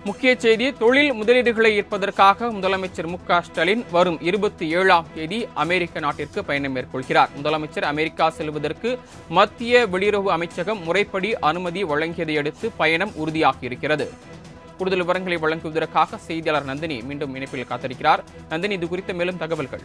முக்கிய செய்தி, தொழில் முதலீடுகளை ஈர்ப்பதற்காக முதலமைச்சர் மு.க.ஸ்டாலின் வரும் 27ஆம் தேதி அமெரிக்க நாட்டிற்கு பயணம் மேற்கொள்கிறார். முதலமைச்சர் அமெரிக்கா செல்வதற்கு மத்திய வெளியுறவு அமைச்சகம் முறைப்படி அனுமதி வழங்கியதை அடுத்து பயணம் உறுதியாகியிருக்கிறது. கூடுதல் விவரங்களை வழங்குவதற்காக செய்தியாளர் நந்தினி மீண்டும் இணைப்பில் காத்திருக்கிறார். நந்தினி, இது குறித்த மேலும் தகவல்கள்.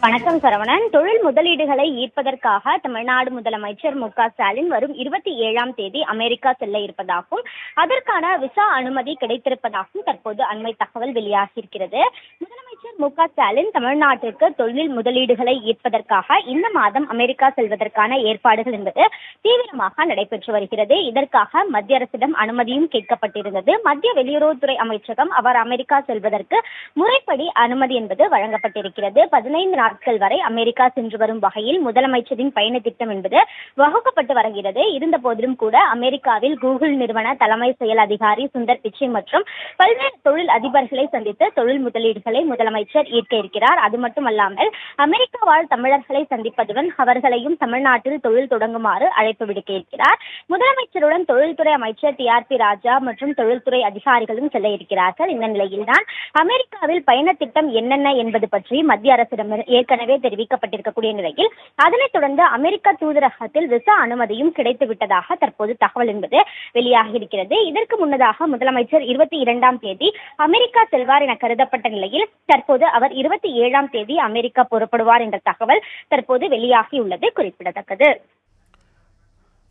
வணக்கம் சரவணன். தொழில் முதலீடுகளை ஈர்ப்பதற்காக தமிழ்நாடு முதலமைச்சர் மு.க.ஸ்டாலின் வரும் 27ஆம் தேதி அமெரிக்கா செல்ல இருப்பதாகவும் அதற்கான விசா அனுமதி கிடைத்திருப்பதாகவும் தற்போது அண்மை தகவல் வெளியாகியிருக்கிறது. முதலமைச்சர் மு.க.ஸ்டாலின் தமிழ்நாட்டிற்கு தொழில் முதலீடுகளை ஈர்ப்பதற்காக இந்த மாதம் அமெரிக்கா செல்வதற்கான ஏற்பாடுகள் என்பது தீவிரமாக நடைபெற்று வருகிறது. இதற்காக மத்திய அரசிடம் அனுமதியும் கேட்கப்பட்டிருந்தது. மத்திய வெளியுறவுத்துறை அமைச்சகம் அவர் அமெரிக்கா செல்வதற்கு முறைப்படி அனுமதி என்பது வழங்கப்பட்டிருக்கிறது. 15 நாட்கள் வரை அமெரிக்கா சென்று வரும் வகையில் முதலமைச்சரின் பயண திட்டம் என்பது வகுக்கப்பட்டு வருகிறது. இருந்த போதிலும் கூட அமெரிக்காவில் கூகுள் நிறுவன தலைமை செயல் அதிகாரி சுந்தர் பிச்சை மற்றும் பல்வேறு தொழில் அதிபர்களை சந்தித்து தொழில் முதலீடுகளை முதலமைச்சர் ஈர்க்க இருக்கிறார். அது மட்டுமல்லாமல் அமெரிக்கா வாழ் தமிழர்களை சந்திப்பதுடன் அவர்களையும் தமிழ்நாட்டில் தொழில் தொடங்குமாறு அழைப்பு விடுக்க இருக்கிறார். முதலமைச்சருடன் தொழில்துறை அமைச்சர் டி.ஆர்.பி. ராஜா மற்றும் தொழில்துறை அதிகாரிகளும் செல்ல இருக்கிறார்கள். இந்த நிலையில்தான் அமெரிக்காவில் பயண திட்டம் என்னென்ன என்பது பற்றி மத்திய அரசிடம் ஏற்கனவே தெரிவிக்கப்பட்டிருக்கக்கூடிய நிலையில் அதனைத் தொடர்ந்து அமெரிக்க தூதரகத்தில் விசா அனுமதியும் கிடைத்து விட்டதாக தற்போது தகவல் என்பது வெளியாகி இருக்கிறது. இதற்கு முன்னதாக முதலமைச்சர் 22ஆம் தேதி அமெரிக்கா செல்வார் என கருதப்பட்ட நிலையில் தற்போது அவர் 27ஆம் தேதி அமெரிக்கா புறப்படுவார் என்ற தகவல் தற்போது வெளியாகியுள்ளது குறிப்பிடத்தக்கது.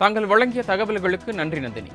தாங்கள் வழங்கிய தகவல்களுக்கு நன்றி நந்தினி.